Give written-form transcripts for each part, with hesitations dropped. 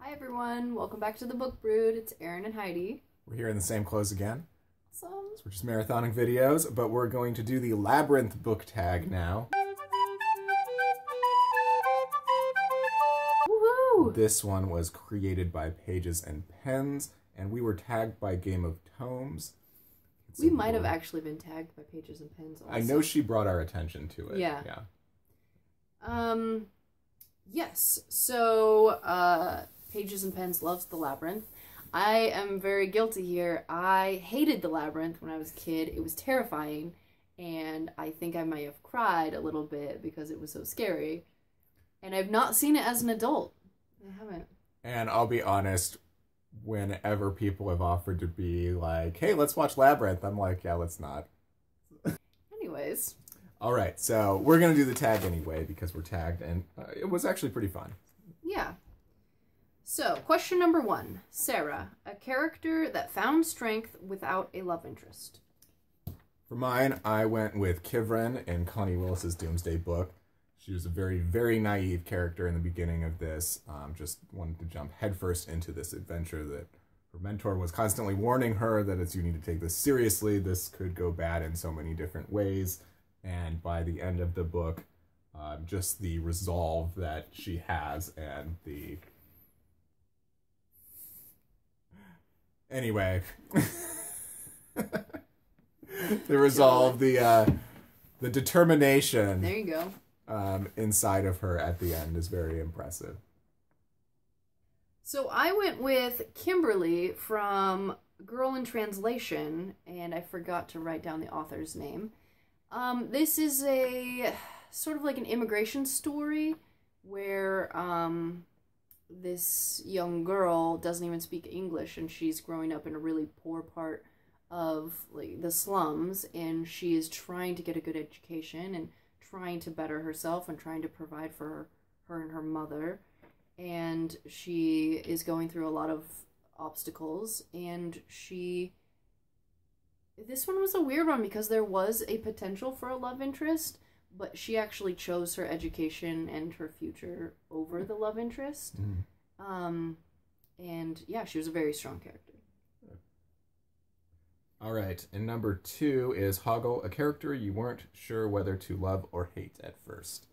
Hi everyone, welcome back to the Book Brood. It's Erin and Heidi. We're here in the same clothes again. Awesome. So we're just marathoning videos, but we're going to do the Labyrinth Book Tag now. Woohoo! This one was created by Pages and Pens, and we were tagged by Game of Tomes. We might have actually been tagged by Pages and Pens also. I know she brought our attention to it. Yeah. Yes. So, Pages and Pens loves the Labyrinth. I am very guilty here. I hated the Labyrinth when I was a kid. It was terrifying, and I think I might have cried a little bit because it was so scary. And I've not seen it as an adult. I haven't. And I'll be honest, whenever people have offered to be like, hey, let's watch Labyrinth, I'm like, yeah, let's not. Anyways. All right, so we're going to do the tag anyway because we're tagged, and it was actually pretty fun. Yeah. So, question number 1. Sarah, a character that found strength without a love interest. For mine, I went with Kivrin in Connie Willis's Doomsday Book. She was a very, very naive character in the beginning of this. Just wanted to jump headfirst into this adventure that her mentor was constantly warning her that you need to take this seriously. This could go bad in so many different ways. And by the end of the book, just the resolve that she has and the... Anyway. The resolve, the determination... There you go. Inside of her at the end is very impressive. So I went with Kimberly from Girl in Translation, and I forgot to write down the author's name. This is a sort of like an immigration story where this young girl doesn't even speak English, and she's growing up in a really poor part of like the slums, and she is trying to get a good education and trying to better herself and trying to provide for her and her mother. And she is going through a lot of obstacles, and this one was a weird one because there was a potential for a love interest, but she actually chose her education and her future over the love interest. Mm-hmm. And yeah, she was a very strong character. All right, and number 2 is Hoggle, a character you weren't sure whether to love or hate at first.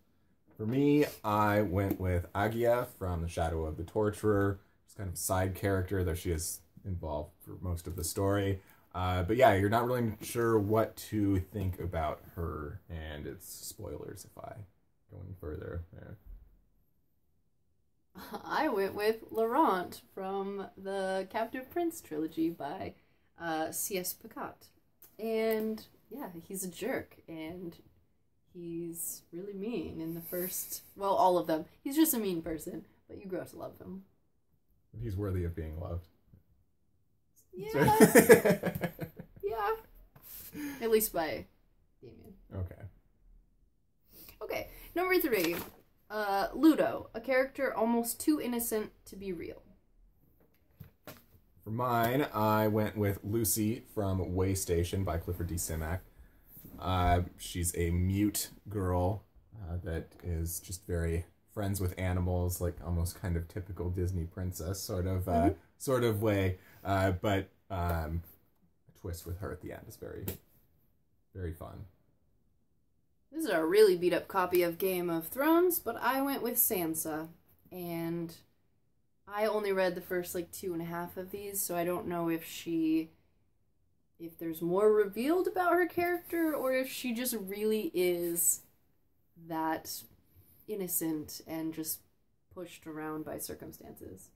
For me, I went with Oubliette from The Shadow of the Torturer. She's kind of a side character, though she is involved for most of the story. But yeah, you're not really sure what to think about her, and it's spoilers if I go any further there. I went with Laurent from the Captive Prince trilogy by C.S. Picot. And yeah, he's a jerk, and he's really mean in the first... Well, all of them. He's just a mean person, but you grow to love him. But he's worthy of being loved. Yeah. Yeah. At least by Damien. Okay. Okay, number 3. Ludo, a character almost too innocent to be real. For mine, I went with Lucy from Way Station by Clifford D. Simak. She's a mute girl that is just very friends with animals, like almost kind of typical Disney princess sort of way. But a twist with her at the end is very, very fun. This is a really beat up copy of Game of Thrones, but I went with Sansa, and I only read the first like 2.5 of these, so I don't know if there's more revealed about her character, or if she just really is that innocent and just pushed around by circumstances,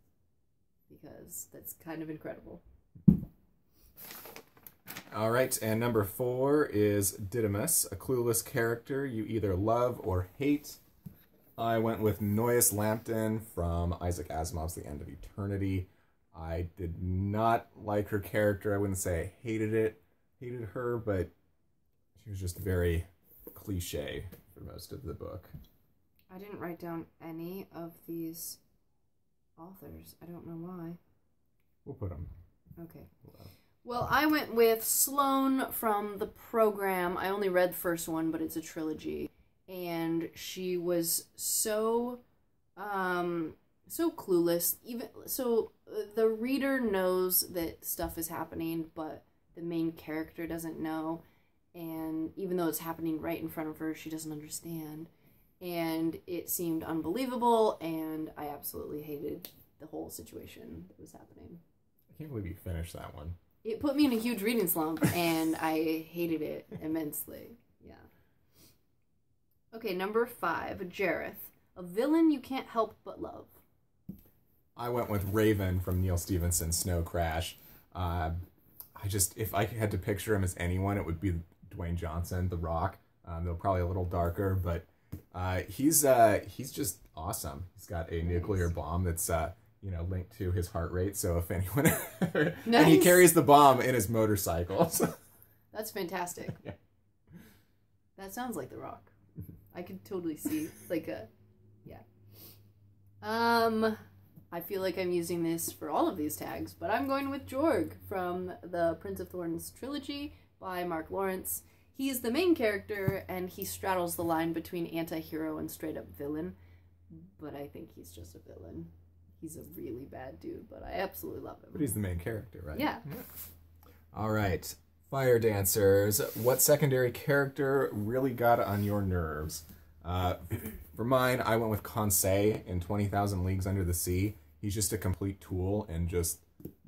because that's kind of incredible. All right, and number 4 is Didymus, a clueless character you either love or hate. I went with Noyes Lampton from Isaac Asimov's The End of Eternity. I did not like her character. I wouldn't say I hated her, but she was just very cliche for most of the book. I didn't write down any of these authors. I don't know why. We'll put them. Okay. Well, I went with Sloan from The Program. I only read the first one, but it's a trilogy. And she was so so clueless. Even so, the reader knows that stuff is happening, but the main character doesn't know. And even though it's happening right in front of her, she doesn't understand. And it seemed unbelievable, and I absolutely hated the whole situation that was happening. I can't believe you finished that one. It put me in a huge reading slump, and I hated it immensely. Yeah. Okay, number 5, Jareth. A villain you can't help but love. I went with Raven from Neil Stephenson's Snow Crash. If I had to picture him as anyone, it would be Dwayne Johnson, The Rock. Though probably a little darker, but he's just awesome. He's got a nuclear bomb that's linked to his heart rate. So if anyone, nice. And he carries the bomb in his motorcycle. So. That's fantastic. Yeah. That sounds like The Rock. I could totally see I feel like I'm using this for all of these tags, but I'm going with Jorg from the Prince of Thorns trilogy by Mark Lawrence. He's the main character, and he straddles the line between anti-hero and straight-up villain, but I think he's just a villain. He's a really bad dude, but I absolutely love him. But he's the main character, right? Yeah. All right. Fire Dancers. What secondary character really got on your nerves? For mine, I went with Conseil in 20,000 Leagues Under the Sea. He's just a complete tool and just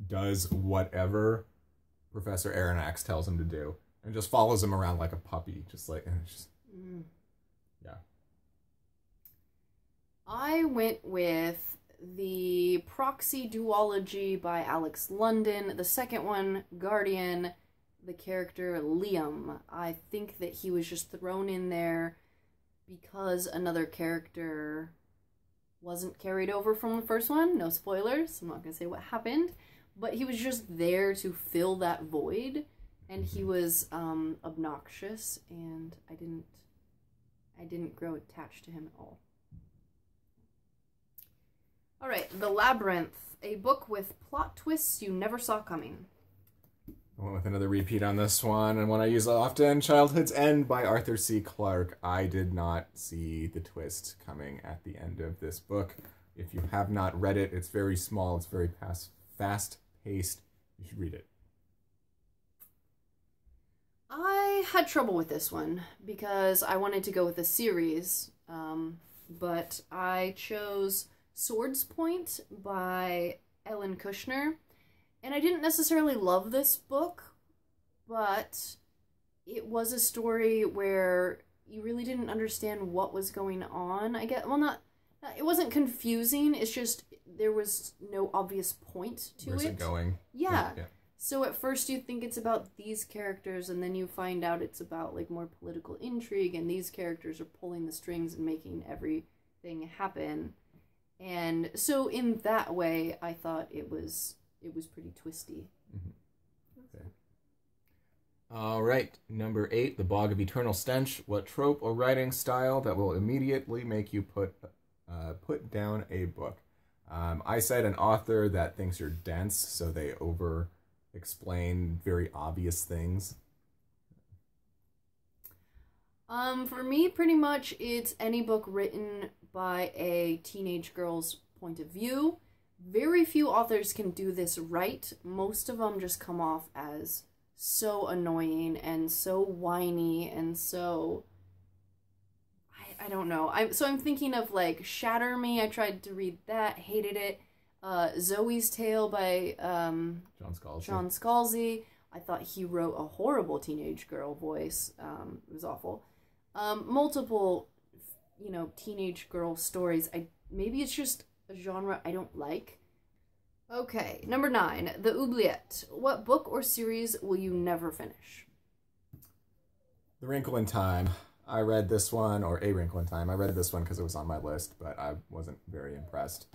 does whatever Professor Aronnax tells him to do. And just follows him around like a puppy. Yeah. I went with the Proxy Duology by Alex London. The second one, Guardian, the character Liam. I think that he was just thrown in there because another character wasn't carried over from the first one. No spoilers. I'm not going to say what happened. But he was just there to fill that void. And he was obnoxious, and I didn't grow attached to him at all. All right, The Labyrinth, a book with plot twists you never saw coming. I went with another repeat on this one, and one I use often, Childhood's End by Arthur C. Clarke. I did not see the twist coming at the end of this book. If you have not read it, it's very small, it's very fast-paced. You should read it. I had trouble with this one because I wanted to go with a series, but I chose Swords Point by Ellen Kushner, and I didn't necessarily love this book, but it was a story where you really didn't understand what was going on. It wasn't confusing, it's just there was no obvious point to Where's it going? Yeah. So at first you think it's about these characters, and then you find out it's about like more political intrigue, and these characters are pulling the strings and making everything happen. And so in that way, I thought it was pretty twisty. Mm-hmm. Okay. All right, number 8, The Bog of Eternal Stench. What trope or writing style that will immediately make you put down a book? I said an author that thinks you're dense, so they explain very obvious things. For me, pretty much it's any book written by a teenage girl's point of view. Very few authors can do this right. Most of them just come off as so annoying and so whiny and so... I don't know. I'm thinking of like Shatter Me. I tried to read that, hated it. Zoe's Tale by John Scalzi. I thought he wrote a horrible teenage girl voice. It was awful. Multiple, teenage girl stories. Maybe it's just a genre I don't like. Okay, number 9, The Oubliette. What book or series will you never finish? The Wrinkle in Time. I read this one, or A Wrinkle in Time. I read this one because it was on my list, but I wasn't very impressed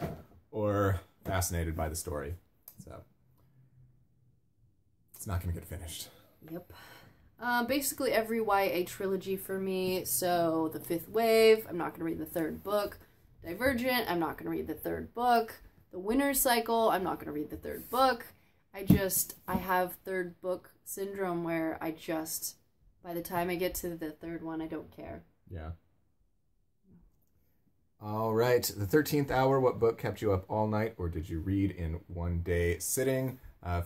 or fascinated by the story. So, it's not going to get finished. Yep. Basically every YA trilogy for me. So, The Fifth Wave, I'm not going to read the third book. Divergent, I'm not going to read the third book. The Winner's Cycle, I'm not going to read the third book. I have third book syndrome where by the time I get to the third one, I don't care. Yeah. All right. The 13th hour, what book kept you up all night, or did you read in one day sitting?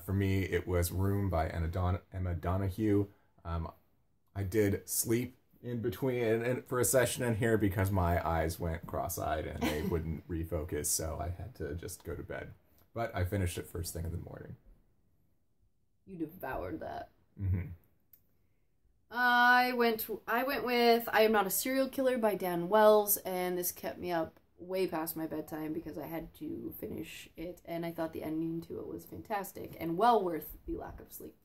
For me, it was Room by Emma Donoghue. I did sleep in between and for a session in here because my eyes went cross-eyed and they wouldn't refocus, so I had to just go to bed. But I finished it first thing in the morning. You devoured that. Mm-hmm. I went with I Am Not a Serial Killer by Dan Wells, and this kept me up way past my bedtime because I had to finish it, and I thought the ending to it was fantastic and well worth the lack of sleep.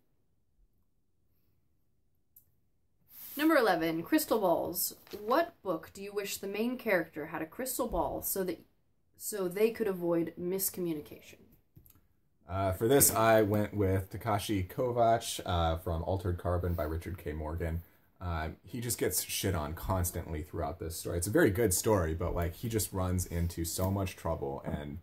Number 11, Crystal Balls. What book do you wish the main character had a crystal ball so they could avoid miscommunication? For this, I went with Takashi Kovacs from Altered Carbon by Richard K. Morgan. He just gets shit on constantly throughout this story. It's a very good story, but like he just runs into so much trouble and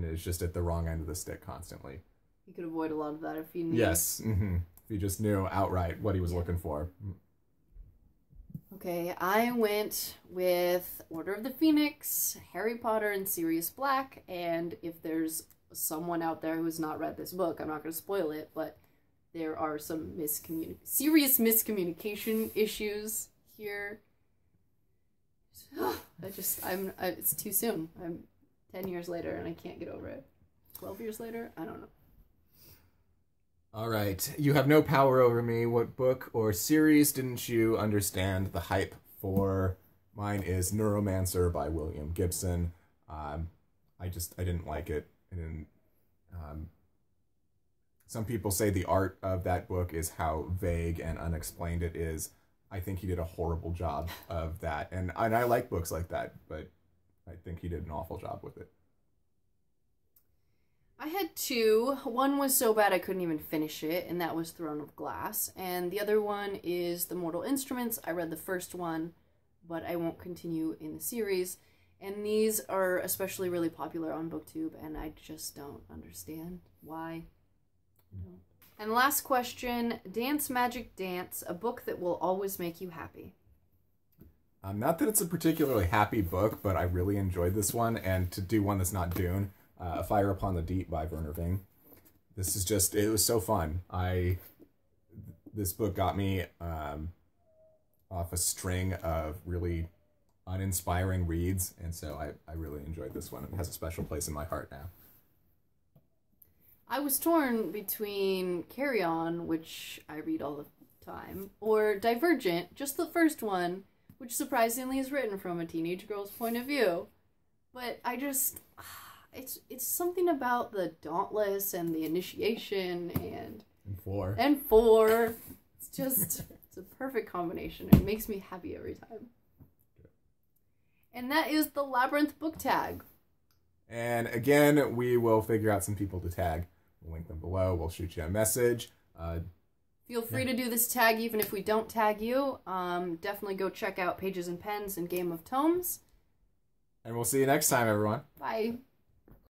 is just at the wrong end of the stick constantly. He could avoid a lot of that if he knew. Yes, mm-hmm. If he just knew outright what he was looking for. Okay, I went with Order of the Phoenix, Harry Potter, and Sirius Black, and if there's someone out there who has not read this book, I'm not going to spoil it, but there are some serious miscommunication issues here. It's too soon. I'm 10 years later and I can't get over it. 12 years later? I don't know. All right. You have no power over me. What book or series didn't you understand the hype for? Mine is Neuromancer by William Gibson. I didn't like it. Some people say the art of that book is how vague and unexplained it is. I think he did a horrible job of that. And I like books like that, but I think he did an awful job with it. I had two. One was so bad I couldn't even finish it, and that was Throne of Glass. And the other one is The Mortal Instruments. I read the first one, but I won't continue in the series. And these are especially really popular on BookTube, and I just don't understand why. No. And last question, Dance Magic Dance, a book that will always make you happy. Not that it's a particularly happy book, but I really enjoyed this one, and to do one that's not Dune, Fire Upon the Deep by Werner Ving. This is just, it was so fun. This book got me off a string of really uninspiring reads, and so I really enjoyed this one. It has a special place in my heart now. I was torn between Carry On, which I read all the time, or Divergent, just the first one, which surprisingly is written from a teenage girl's point of view. But I just, it's something about the Dauntless and the Initiation and four. It's a perfect combination. It makes me happy every time. And that is the Labyrinth Book Tag. And again, we will figure out some people to tag. We'll link them below. We'll shoot you a message. Feel free to do this tag even if we don't tag you. Definitely go check out Pages and Pens and Game of Tomes. And we'll see you next time, everyone. Bye.